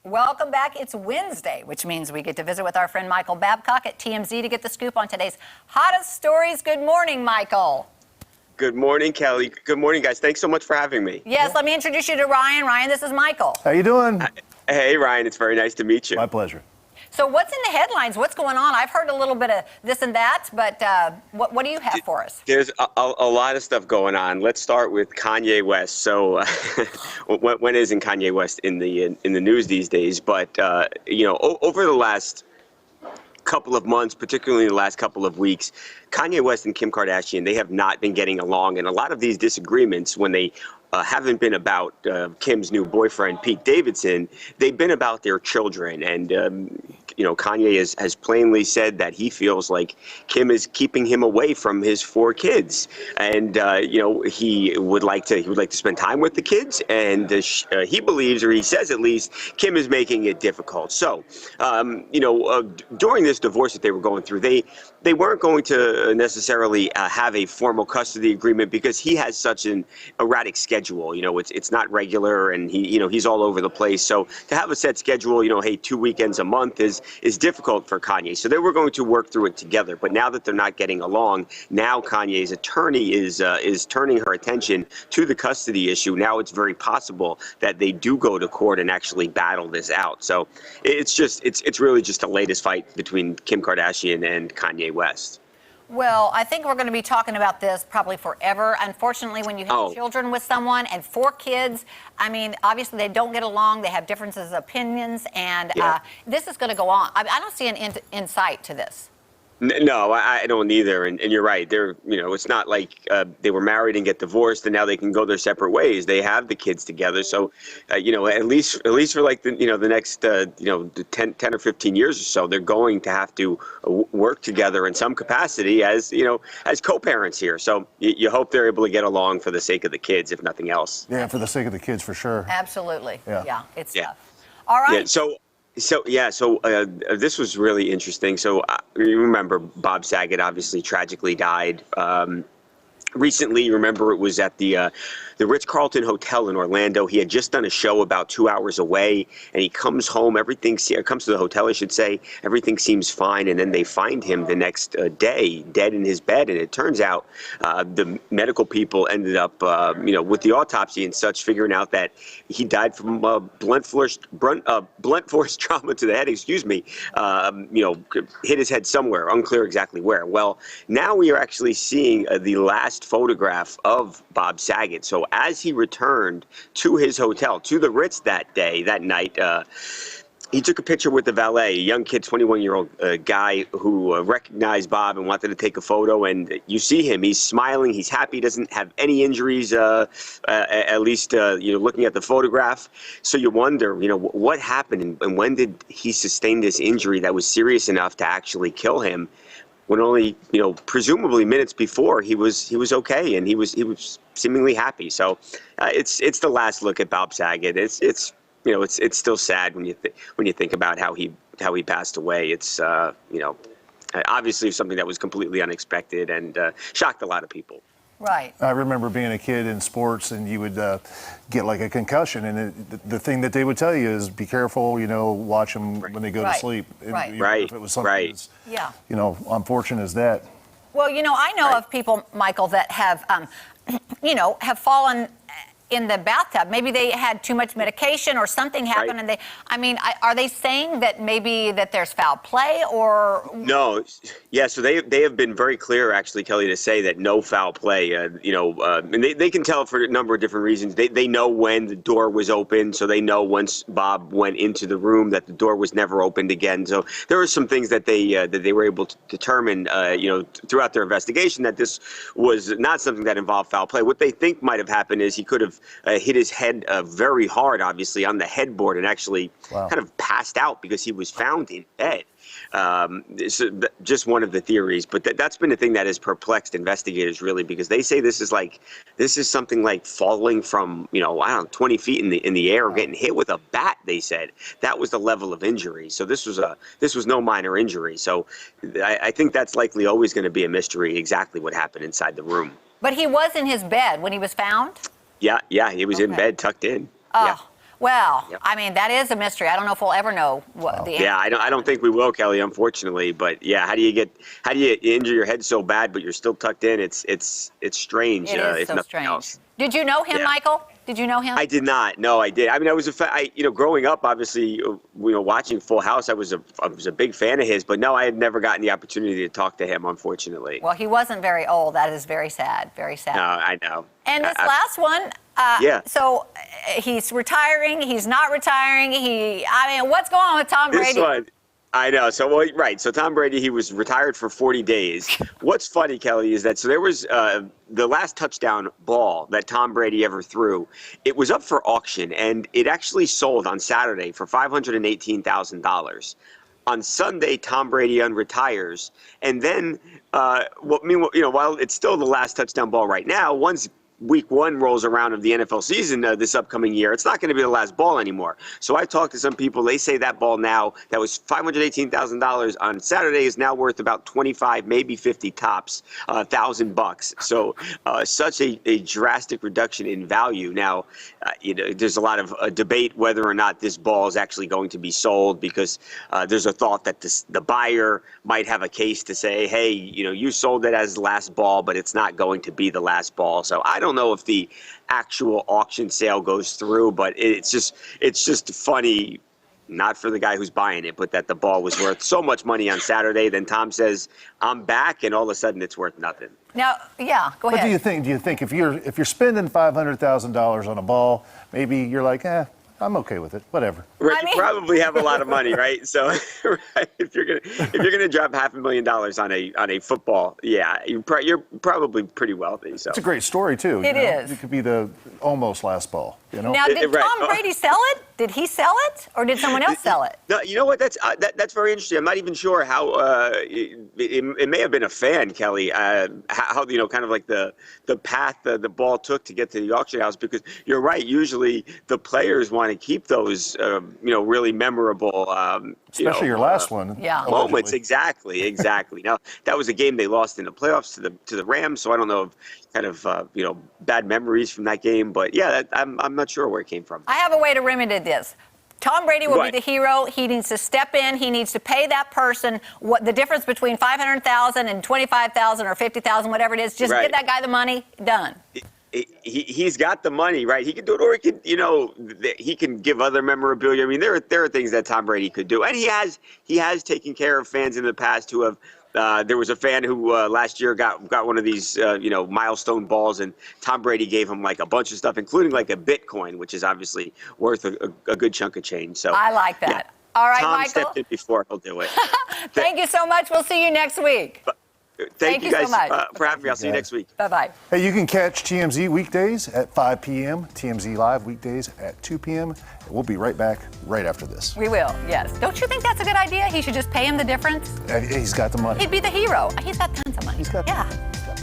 Welcome back. It's Wednesday, which means we get to visit with our friend Michael Babcock at TMZ to get the scoop on today's hottest stories. Good morning, Michael. Good morning, Kelly. Good morning, guys. Thanks so much for having me. Yes, let me introduce you to Ryan. Ryan, this is Michael. How you doing? Hey, Ryan. It's very nice to meet you. My pleasure. So what's in the headlines? What's going on? I've heard a little bit of this and that, but what do you have for us? There's a lot of stuff going on. Let's start with Kanye West. So when isn't Kanye West in the news these days? But, over the last couple of months, particularly the last couple of weeks, Kanye West and Kim Kardashian, they have not been getting along. And a lot of these disagreements, when they haven't been about Kim's new boyfriend, Pete Davidson, they've been about their children. And, Kanye has plainly said that he feels like Kim is keeping him away from his 4 kids. And, he would like to spend time with the kids. And he believes, or he says at least, Kim is making it difficult. So, during this divorce that they were going through, they weren't going to necessarily have a formal custody agreement because he has such an erratic schedule. It's not regular, and he's all over the place. So to have a set schedule, hey, 2 weekends a month is difficult for Kanye. So they were going to work through it together. But now that they're not getting along, now Kanye's attorney is turning her attention to the custody issue. Now it's very possible that they do go to court and actually battle this out. So it's really just the latest fight between Kim Kardashian and Kanye West. Well, I think we're going to be talking about this probably forever. Unfortunately, when you have children with someone and 4 kids, I mean, obviously they don't get along. They have differences of opinions, and this is going to go on. I don't see an end sight to this. No, I don't either. And you're right. It's not like they were married and get divorced and now they can go their separate ways. They have the kids together. So, at least for like the next, 10 or 15 years or so, they're going to have to work together in some capacity as co-parents here. So you hope they're able to get along for the sake of the kids, if nothing else. Yeah, for the sake of the kids, for sure. Absolutely. Yeah, it's tough. All right. Yeah, so this was really interesting. So you remember Bob Saget obviously tragically died recently. You remember it was at the Ritz-Carlton Hotel in Orlando. He had just done a show about 2 hours away, and he comes home. Comes to the hotel, I should say. Everything seems fine, and then they find him the next day, dead in his bed. And it turns out the medical people ended up, with the autopsy and such, figuring out that he died from blunt force trauma to the head. Hit his head somewhere, unclear exactly where. Well, now we are actually seeing the last photograph of Bob Saget. So as he returned to his hotel, to the Ritz that night, he took a picture with the valet, a young kid, 21-year-old guy who recognized Bob and wanted to take a photo. And you see him, he's smiling, he's happy, doesn't have any injuries, at least, looking at the photograph. So you wonder, what happened and when did he sustain this injury that was serious enough to actually kill him? When only, presumably minutes before he was okay and he was seemingly happy. So it's the last look at Bob Saget. It's still sad when you think about how he passed away. It's obviously something that was completely unexpected and shocked a lot of people. Right. I remember being a kid in sports, and you would get like a concussion, and the thing that they would tell you is be careful, watch them when they go to sleep. Right. If it was something as, unfortunate as that. Well, I know of people, Michael, that have, have fallen in the bathtub. Maybe they had too much medication or something happened, and are they saying that maybe that there's foul play or? No, yeah. So they have been very clear, actually, Kelly, to say that no foul play. And they can tell for a number of different reasons. They know when the door was open, so they know once Bob went into the room that the door was never opened again. So there were some things that they were able to determine, throughout their investigation, that this was not something that involved foul play. What they think might have happened is he could have hit his head very hard, obviously, on the headboard and actually kind of passed out because he was found in bed. Just one of the theories, but that's been the thing that has perplexed investigators, really, because they say this is something like falling from 20 feet in the air, getting hit with a bat. They said that was the level of injury. So this was no minor injury. So I think that's likely always going to be a mystery, exactly what happened inside the room. But he was in his bed when he was found? Yeah, he was in bed, tucked in. Oh. Yeah. Well, Yep. I mean, that is a mystery. I don't know if we'll ever know what the answer. Yeah, I don't think we will, Kelly, unfortunately. But yeah, how do you injure your head so bad, but you're still tucked in? It's strange. It is if so nothing strange. else. Did you know him, Yeah. Michael? Did you know him? I did not. No, I did. I mean, I was growing up, obviously, watching Full House. I was a big fan of his, but no, I had never gotten the opportunity to talk to him, unfortunately. Well, he wasn't very old. That is very sad. Very sad. No, I know. And this last one. Yeah. So he's retiring. He's not retiring. I mean, what's going on with Tom Brady? This one, I know. So, right. So Tom Brady, he was retired for 40 days. What's funny, Kelly, is that there was the last touchdown ball that Tom Brady ever threw. It was up for auction, and it actually sold on Saturday for $518,000. On Sunday, Tom Brady unretires, and then, while it's still the last touchdown ball right now, once Week 1 rolls around of the NFL season this upcoming year, it's not going to be the last ball anymore. So I talked to some people. They say that ball now that was $518,000 on Saturday is now worth about 25, maybe 50 tops, $1,000. So such a drastic reduction in value. Now, there's a lot of debate whether or not this ball is actually going to be sold, because there's a thought that the buyer might have a case to say, hey, you sold it as the last ball, but it's not going to be the last ball. So I don't know if the actual auction sale goes through, but it's just funny, not for the guy who's buying it, but that the ball was worth so much money on Saturday. Then Tom says, I'm back, and all of a sudden it's worth nothing. Now, yeah, go ahead. What do you think if you're spending $500,000 on a ball, maybe you're like, I'm okay with it, whatever. Right, you probably have a lot of money, right? So, right, if you're gonna drop $500,000 on a football, yeah, you're probably pretty wealthy. So It's a great story too. It is. It could be the almost last ball. Now, did Right. Tom Brady sell it? Did he sell it, or did someone else sell it? No, you know what? That's very interesting. I'm not even sure how it may have been a fan, Kelly. How kind of like the path the ball took to get to the auction house, because you're right. Usually the players want to keep those really memorable Especially your last one. Yeah. moments. Allegedly. Exactly. Now that was a game they lost in the playoffs to the Rams, so I don't know if kind of bad memories from that game, but yeah, I'm not sure where it came from. I have a way to remedy this. Tom Brady will Right. be the hero. He needs to step in. He needs to pay that person what the difference between $500,000 and $25,000 or $50,000, whatever it is. Just Right. give that guy the money. Done. He's got the money, right? He can do it, or he can give other memorabilia. I mean, there are things that Tom Brady could do, and he has taken care of fans in the past who have. There was a fan who last year got one of these milestone balls, and Tom Brady gave him like a bunch of stuff, including like a Bitcoin, which is obviously worth a good chunk of change. So I like that. yeah. All right, Tom Michael. stepped in before, he'll do it. Thank you so much. We'll see you next week. Thank you you so guys much. for having me. I'll see you next week. Bye-bye. Hey, you can catch TMZ weekdays at 5 p.m., TMZ Live weekdays at 2 p.m. We'll be right back right after this. We will, yes. Don't you think that's a good idea? He should just pay him the difference? He's got the money. He'd be the hero. He's got tons of money. He's got yeah.